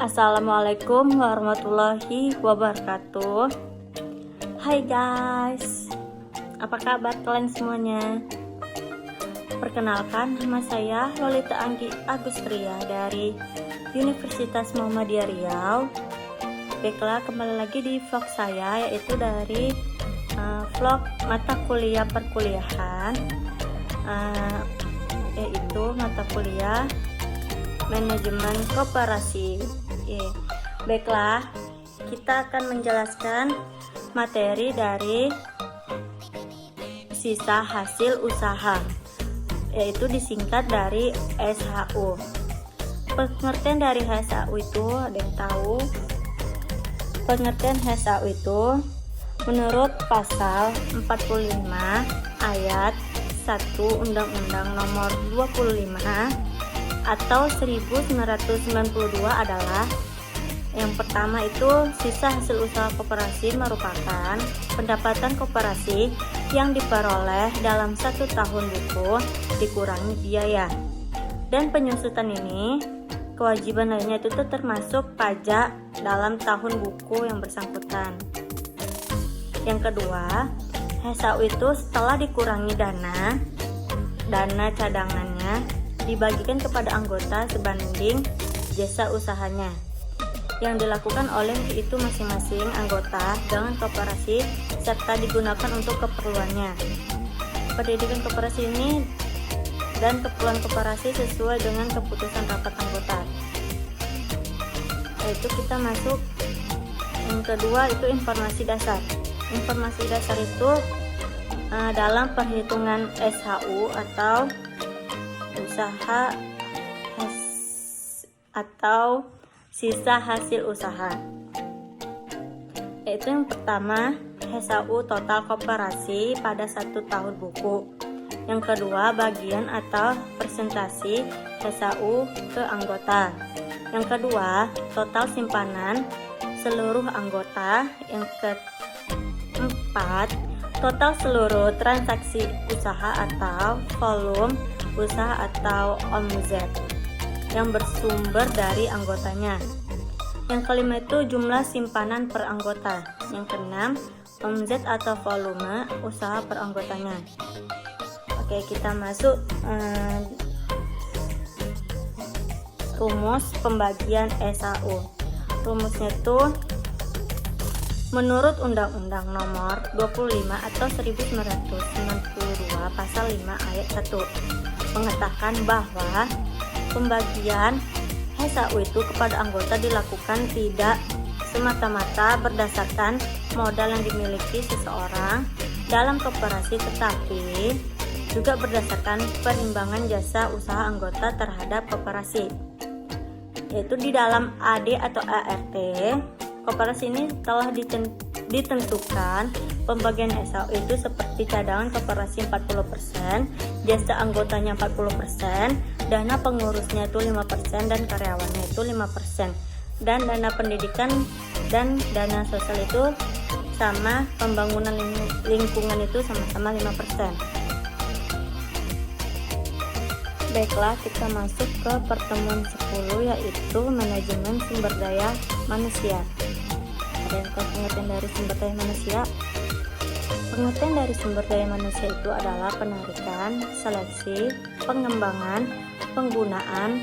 Assalamualaikum warahmatullahi wabarakatuh. Hai guys, apa kabar kalian semuanya? Perkenalkan, nama saya Lolita Anggi Agustria dari Universitas Muhammadiyah Riau. Baiklah, kembali lagi di vlog saya, yaitu dari vlog mata kuliah perkuliahan, yaitu mata kuliah manajemen koperasi. Baiklah, kita akan menjelaskan materi dari sisa hasil usaha, yaitu disingkat dari SHU. Pengertian dari SHU itu, ada yang tahu? Pengertian SHU itu menurut pasal 45 ayat 1 Undang-Undang Nomor 25 atau 1992 adalah: yang pertama itu, sisa hasil usaha koperasi merupakan pendapatan koperasi yang diperoleh dalam 1 tahun buku dikurangi biaya. Dan penyusutan ini, kewajiban lainnya itu termasuk pajak dalam tahun buku yang bersangkutan. Yang kedua, SHU itu setelah dikurangi dana cadangannya dibagikan kepada anggota sebanding jasa usahanya yang dilakukan oleh itu masing-masing anggota dengan koperasi serta digunakan untuk keperluannya. Pendidikan koperasi ini dan keperluan koperasi sesuai dengan keputusan rapat anggota. Yaitu kita masuk yang kedua, itu informasi dasar. Informasi dasar itu dalam perhitungan SHU atau usaha atau sisa hasil usaha, yaitu yang pertama, SHU total koperasi pada 1 tahun buku. Yang kedua, bagian atau persentase SHU ke anggota. Yang kedua, total simpanan seluruh anggota. Yang keempat, total seluruh transaksi usaha atau volume usaha atau omzet yang bersumber dari anggotanya. Yang kelima itu jumlah simpanan per anggota. Yang keenam, omzet atau volume usaha per anggotanya. Oke, kita masuk rumus pembagian SHU. Rumusnya itu menurut Undang-Undang Nomor 25 atau 1992 Pasal 5 Ayat 1 mengatakan bahwa pembagian SHU itu kepada anggota dilakukan tidak semata-mata berdasarkan modal yang dimiliki seseorang dalam koperasi, tetapi juga berdasarkan perimbangan jasa usaha anggota terhadap koperasi. Yaitu di dalam AD atau ART koperasi ini telah ditentukan pembagian SHU itu seperti cadangan koperasi 40%, jasa anggotanya 40%, dana pengurusnya itu 5%, dan karyawannya itu 5%. Dan dana pendidikan dan dana sosial itu sama, pembangunan lingkungan itu sama-sama 5%. Baiklah, kita masuk ke pertemuan 10, yaitu manajemen sumber daya manusia. Ada yang tahu pengertian dari sumber daya manusia? Pengertian dari sumber daya manusia itu adalah penarikan, seleksi, pengembangan, penggunaan,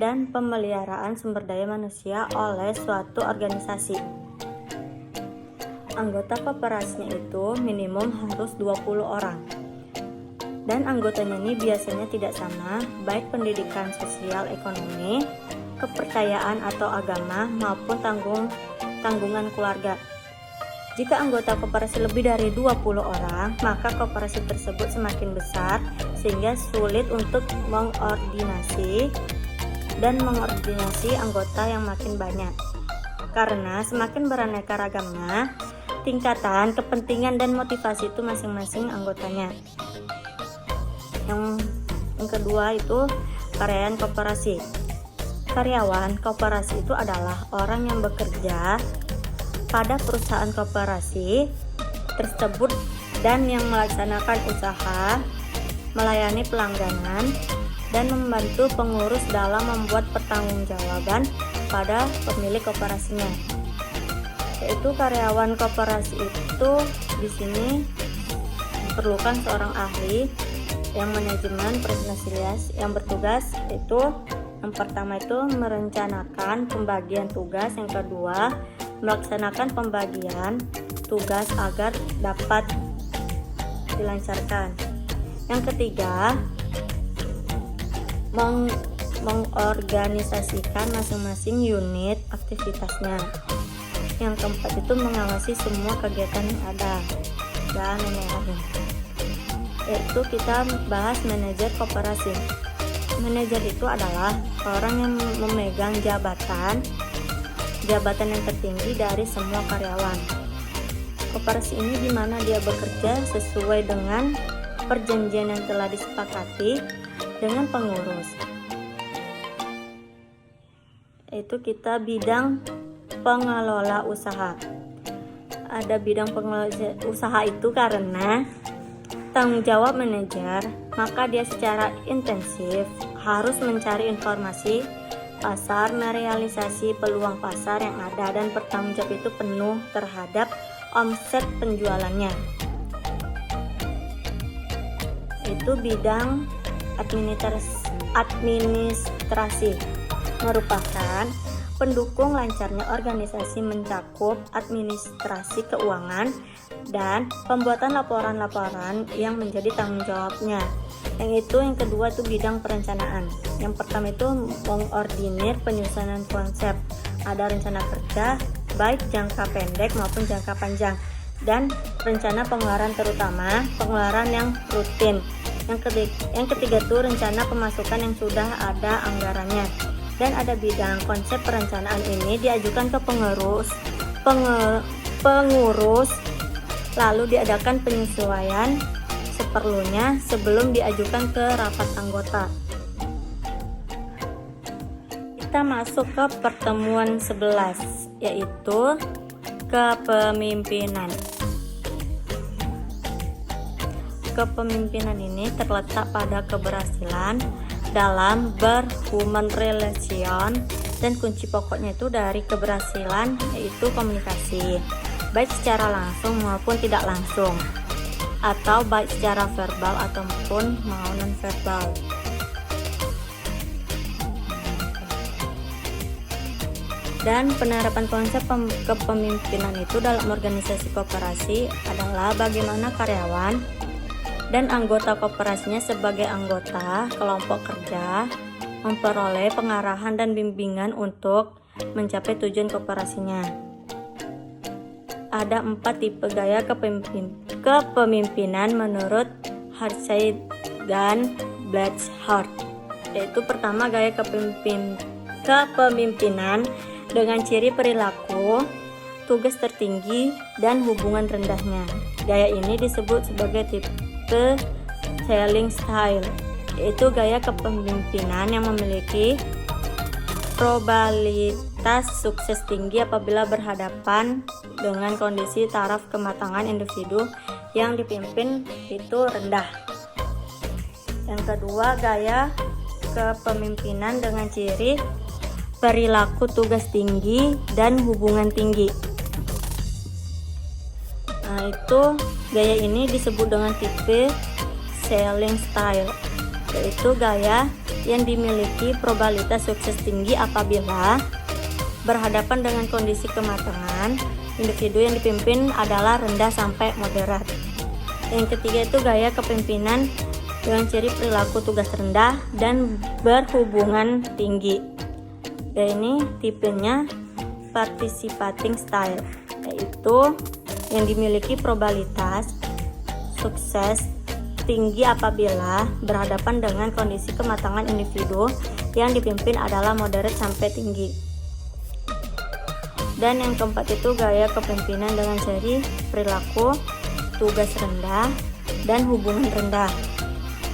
dan pemeliharaan sumber daya manusia oleh suatu organisasi. Anggota koperasinya itu minimum harus 20 orang. Dan anggotanya ini biasanya tidak sama, baik pendidikan sosial ekonomi, kepercayaan atau agama, maupun tanggungan keluarga. Jika anggota koperasi lebih dari 20 orang, maka koperasi tersebut semakin besar sehingga sulit untuk mengordinasi anggota yang makin banyak. Karena semakin beraneka ragamnya tingkatan, kepentingan, dan motivasi itu masing-masing anggotanya. Yang kedua itu karyawan koperasi. Karyawan koperasi itu adalah orang yang bekerja pada perusahaan koperasi tersebut dan yang melaksanakan usaha, melayani pelangganan, dan membantu pengurus dalam membuat pertanggungjawaban kepada pemilik koperasinya. Yaitu karyawan koperasi itu di sini diperlukan seorang ahli yang manajemen presentasias yang bertugas itu yang pertama itu merencanakan pembagian tugas, yang kedua melaksanakan pembagian tugas agar dapat dilancarkan, yang ketiga mengorganisasikan masing-masing unit aktivitasnya, yang keempat itu mengawasi semua kegiatan yang ada, dan lain-lain. Yaitu kita bahas manajer koperasi. Manajer itu adalah orang yang memegang jabatan yang tertinggi dari semua karyawan. Koperasi ini di mana dia bekerja sesuai dengan perjanjian yang telah disepakati dengan pengurus. Itu kita bidang pengelola usaha. Ada bidang pengelola usaha itu karena tanggung jawab manajer, maka dia secara intensif harus mencari informasi pasar, merealisasi peluang pasar yang ada, dan bertanggung jawab itu penuh terhadap omset penjualannya. Itu bidang administrasi, merupakan pendukung lancarnya organisasi, mencakup administrasi keuangan dan pembuatan laporan-laporan yang menjadi tanggung jawabnya. Yang kedua itu bidang perencanaan. Yang pertama itu mengordinir penyusunan konsep. Ada rencana kerja baik jangka pendek maupun jangka panjang, dan rencana pengeluaran, terutama pengeluaran yang rutin. Yang ketiga itu rencana pemasukan yang sudah ada anggarannya. Dan ada bidang konsep perencanaan ini diajukan ke pengurus lalu diadakan penyesuaian seperlunya sebelum diajukan ke rapat anggota. Kita masuk ke pertemuan 11, yaitu kepemimpinan. Kepemimpinan ini terletak pada keberhasilan dalam berhuman relation, dan kunci pokoknya itu dari keberhasilan yaitu komunikasi, baik secara langsung maupun tidak langsung, atau baik secara verbal ataupun non verbal. Dan penerapan konsep kepemimpinan itu dalam organisasi koperasi adalah bagaimana karyawan dan anggota koperasinya sebagai anggota kelompok kerja memperoleh pengarahan dan bimbingan untuk mencapai tujuan koperasinya. Ada 4 tipe gaya kepemimpinan menurut Hartsey dan Blanchard. Yaitu pertama, gaya kepemimpinan dengan ciri perilaku, tugas tertinggi, dan hubungan rendahnya. Gaya ini disebut sebagai tipe selling style, yaitu gaya kepemimpinan yang memiliki probabilitas sukses tinggi apabila berhadapan dengan kondisi taraf kematangan individu yang dipimpin itu rendah. Yang kedua, gaya kepemimpinan dengan ciri perilaku tugas tinggi dan hubungan tinggi. Nah, itu gaya ini disebut dengan tipe selling style, yaitu gaya yang dimiliki probabilitas sukses tinggi apabila berhadapan dengan kondisi kematangan individu yang dipimpin adalah rendah sampai moderat. Yang ketiga itu gaya kepemimpinan dengan ciri perilaku tugas rendah dan berhubungan tinggi. Gaya ini tipenya participating style, yaitu yang dimiliki probabilitas sukses tinggi apabila berhadapan dengan kondisi kematangan individu yang dipimpin adalah moderat sampai tinggi. Dan yang keempat itu gaya kepemimpinan dengan ciri perilaku tugas rendah dan hubungan rendah.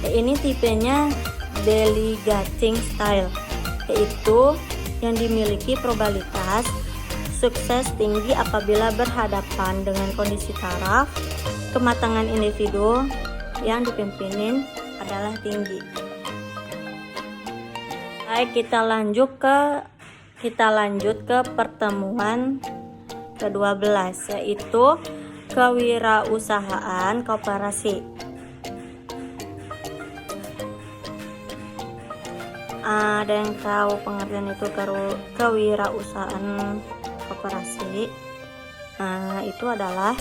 Ini tipenya delegating style, yaitu yang dimiliki probabilitas sukses tinggi apabila berhadapan dengan kondisi taraf kematangan individu yang dipimpinin adalah tinggi. Baik, kita lanjut ke Kita lanjut ke pertemuan ke-12, yaitu kewirausahaan koperasi. Ada yang tahu pengertian itu kewirausahaan koperasi? Itu adalah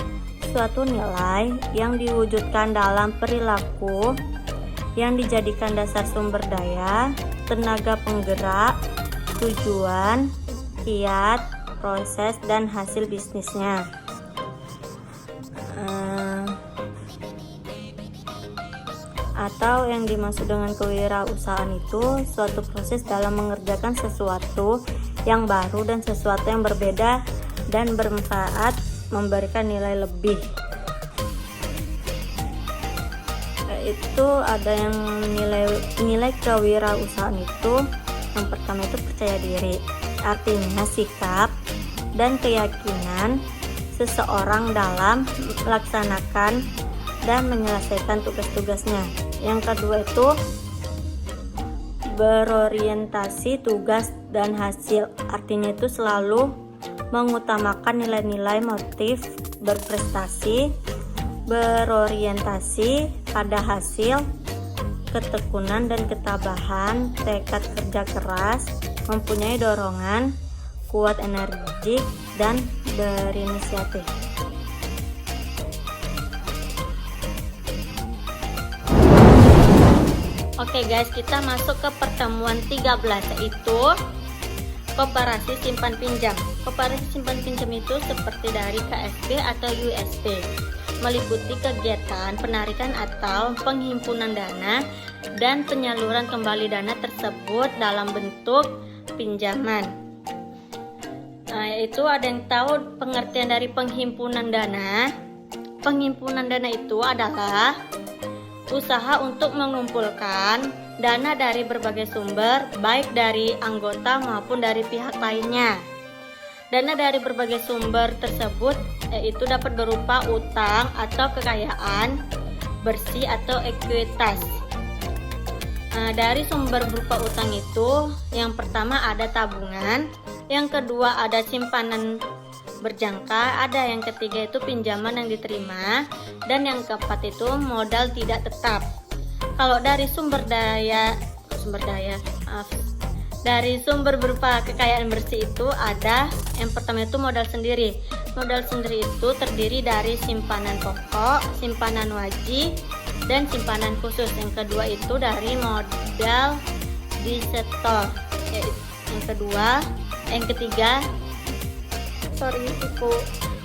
suatu nilai yang diwujudkan dalam perilaku yang dijadikan dasar sumber daya, tenaga penggerak, tujuan, kiat, proses, dan hasil bisnisnya. Atau yang dimaksud dengan kewirausahaan itu suatu proses dalam mengerjakan sesuatu yang baru dan sesuatu yang berbeda dan bermanfaat, memberikan nilai lebih. Itu ada yang nilai kewirausahaan itu, yang pertama itu percaya diri, artinya sikap dan keyakinan seseorang dalam melaksanakan dan menyelesaikan tugas-tugasnya. Yang kedua itu berorientasi tugas dan hasil, artinya itu selalu mengutamakan nilai-nilai motif berprestasi, berorientasi pada hasil, ketekunan dan ketabahan, tekad kerja keras, mempunyai dorongan, kuat energik, dan berinisiatif. Oke guys, kita masuk ke pertemuan 13, yaitu koperasi simpan pinjam. Koperasi simpan pinjam itu seperti dari KSP atau USP, meliputi kegiatan penarikan atau penghimpunan dana dan penyaluran kembali dana tersebut dalam bentuk pinjaman. Itu ada yang tahu pengertian dari penghimpunan dana? Penghimpunan dana itu adalah usaha untuk mengumpulkan dana dari berbagai sumber, baik dari anggota maupun dari pihak lainnya. Dana dari berbagai sumber tersebut itu dapat berupa utang atau kekayaan bersih atau ekuitas. Dari sumber berupa utang itu, yang pertama ada tabungan, yang kedua ada simpanan berjangka, ada yang ketiga itu pinjaman yang diterima, dan yang keempat itu modal tidak tetap. Kalau dari dari sumber berupa kekayaan bersih itu ada yang pertama itu modal sendiri. Modal sendiri itu terdiri dari simpanan pokok, simpanan wajib, dan simpanan khusus. Yang kedua itu dari modal disetor.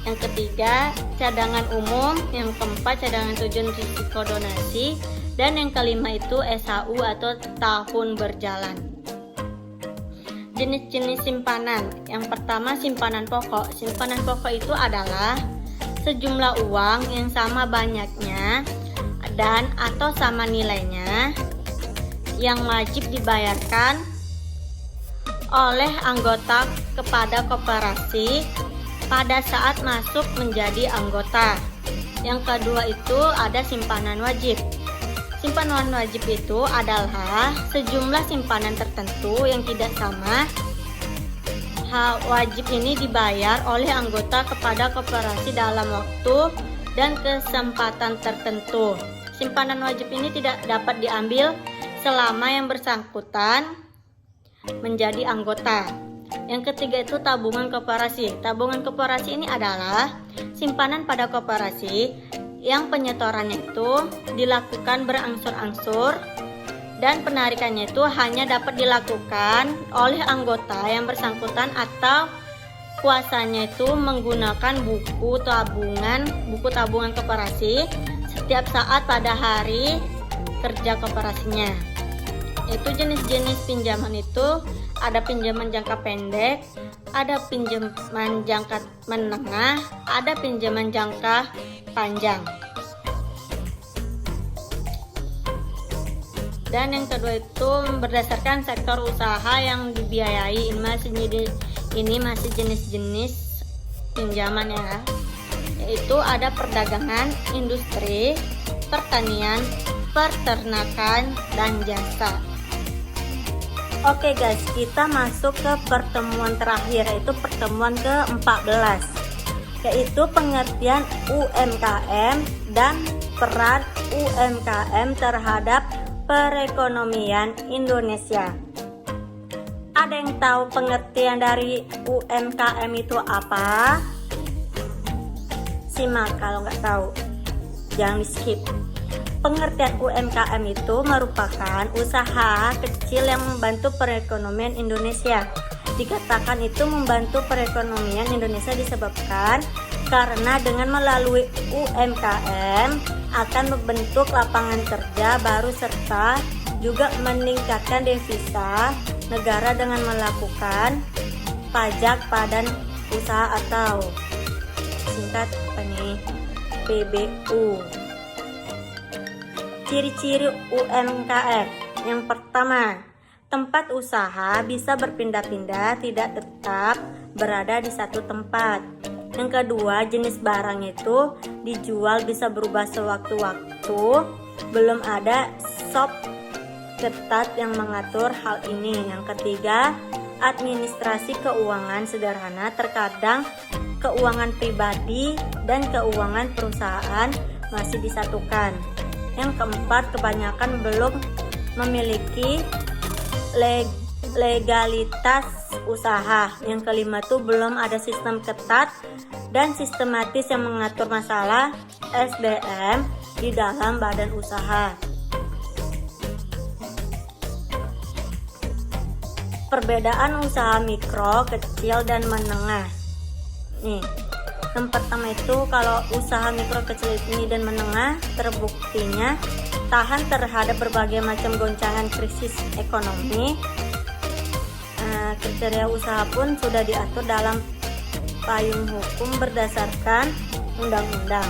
Yang ketiga cadangan umum, yang keempat cadangan tujuan risiko donasi, dan yang kelima itu SHU atau tahun berjalan. Jenis-jenis simpanan. Yang pertama simpanan pokok. Simpanan pokok itu adalah sejumlah uang yang sama banyaknya dan atau sama nilainya yang wajib dibayarkan oleh anggota kepada koperasi pada saat masuk menjadi anggota. Yang kedua itu ada simpanan wajib. Simpanan wajib itu adalah sejumlah simpanan tertentu yang tidak sama. Wajib ini dibayar oleh anggota kepada koperasi dalam waktu dan kesempatan tertentu. Simpanan wajib ini tidak dapat diambil selama yang bersangkutan menjadi anggota. Yang ketiga itu tabungan koperasi. Tabungan koperasi ini adalah simpanan pada koperasi yang penyetorannya itu dilakukan berangsur-angsur dan penarikannya itu hanya dapat dilakukan oleh anggota yang bersangkutan atau kuasanya itu menggunakan buku tabungan koperasi setiap saat pada hari kerja koperasinya. Itu jenis-jenis pinjaman itu ada pinjaman jangka pendek, ada pinjaman jangka menengah, ada pinjaman jangka panjang. Dan yang kedua itu berdasarkan sektor usaha yang dibiayai. Ini masih jenis-jenis pinjaman ya, yaitu ada perdagangan, industri, pertanian, peternakan, dan jasa. Oke guys, kita masuk ke pertemuan terakhir, yaitu pertemuan ke-14, yaitu pengertian UMKM dan peran UMKM terhadap perekonomian Indonesia. Ada yang tahu pengertian dari UMKM itu apa? Simak kalau nggak tahu, jangan di skip. Pengertian UMKM itu merupakan usaha kecil yang membantu perekonomian Indonesia. Dikatakan itu membantu perekonomian Indonesia disebabkan karena dengan melalui UMKM akan membentuk lapangan kerja baru serta juga meningkatkan devisa negara dengan melakukan pajak pada usaha atau singkat PBU. Ciri-ciri UMKM. Yang pertama, tempat usaha bisa berpindah-pindah, tidak tetap berada di satu tempat. Yang kedua, jenis barang itu dijual bisa berubah sewaktu-waktu. Belum ada SOP ketat yang mengatur hal ini. Yang ketiga, administrasi keuangan sederhana. Terkadang keuangan pribadi dan keuangan perusahaan masih disatukan. Yang keempat, kebanyakan belum memiliki legalitas usaha. Yang kelima tuh belum ada sistem ketat dan sistematis yang mengatur masalah SDM di dalam badan usaha. Perbedaan usaha mikro, kecil, dan menengah. Nih, yang pertama itu kalau usaha mikro, kecil ini dan menengah terbuktinya tahan terhadap berbagai macam goncangan krisis ekonomi. Kriteria usaha pun sudah diatur dalam payung hukum berdasarkan undang-undang.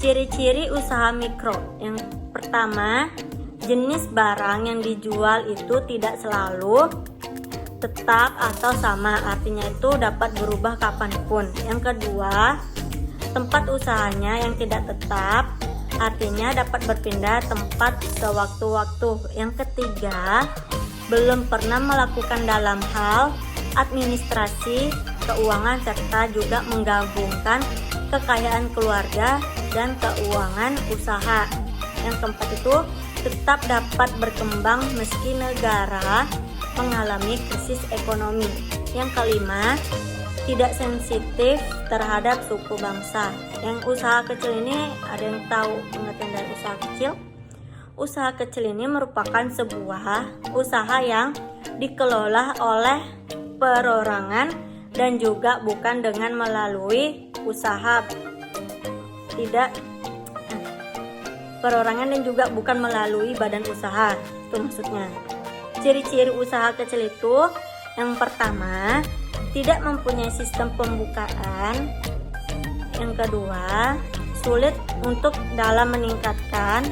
Ciri-ciri usaha mikro. Yang pertama, jenis barang yang dijual itu tidak selalu tetap atau sama, artinya itu dapat berubah kapanpun. Yang kedua, tempat usahanya yang tidak tetap, artinya dapat berpindah tempat sewaktu-waktu. Yang ketiga, belum pernah melakukan dalam hal administrasi keuangan serta juga menggabungkan kekayaan keluarga dan keuangan usaha. Yang keempat itu tetap dapat berkembang meski negara mengalami krisis ekonomi. Yang kelima, tidak sensitif terhadap suku bangsa. Yang usaha kecil ini, ada yang tahu pengertian dari usaha kecil? Usaha kecil ini merupakan sebuah usaha yang dikelola oleh perorangan dan juga bukan dengan melalui usaha perorangan dan juga bukan melalui badan usaha. Itu maksudnya. Ciri-ciri usaha kecil itu, yang pertama, tidak mempunyai sistem pembukaan. Yang kedua, sulit untuk dalam meningkatkan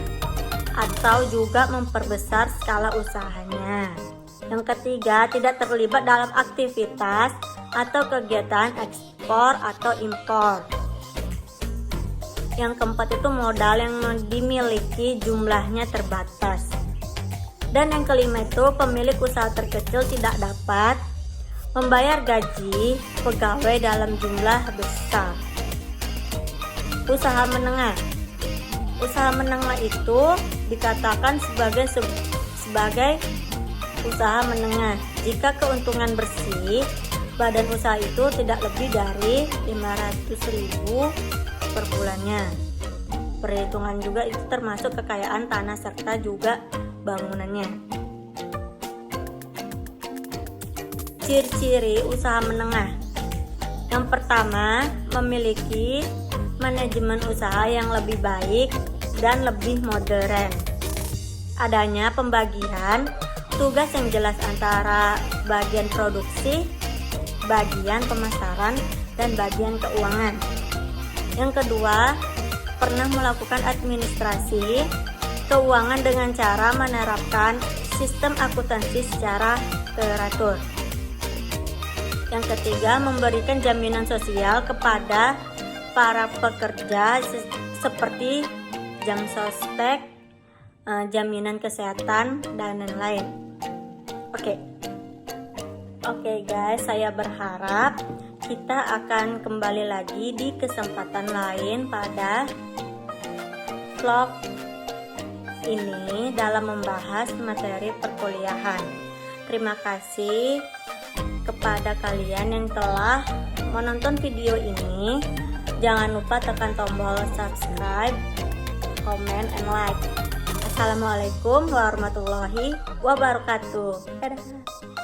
atau juga memperbesar skala usahanya. Yang ketiga, tidak terlibat dalam aktivitas atau kegiatan ekspor atau impor. Yang keempat itu modal yang dimiliki jumlahnya terbatas. Dan yang kelima itu pemilik usaha terkecil tidak dapat membayar gaji pegawai dalam jumlah besar. Usaha menengah. Usaha menengah itu dikatakan sebagai usaha menengah jika keuntungan bersih badan usaha itu tidak lebih dari 500.000 per bulannya. Perhitungan juga itu termasuk kekayaan tanah serta juga bangunannya. Ciri-ciri usaha menengah. Yang pertama, memiliki manajemen usaha yang lebih baik dan lebih modern. Adanya pembagian tugas yang jelas antara bagian produksi, bagian pemasaran, dan bagian keuangan. Yang kedua, pernah melakukan administrasi keuangan dengan cara menerapkan sistem akuntansi secara teratur. Yang ketiga, memberikan jaminan sosial kepada para pekerja seperti jam sostek, jaminan kesehatan dan lain-lain. Oke guys, saya berharap kita akan kembali lagi di kesempatan lain pada vlog ini dalam membahas materi perkuliahan. Terima kasih kepada kalian yang telah menonton video ini. Jangan lupa tekan tombol subscribe, comment, and like. Assalamualaikum warahmatullahi wabarakatuh. Dadah.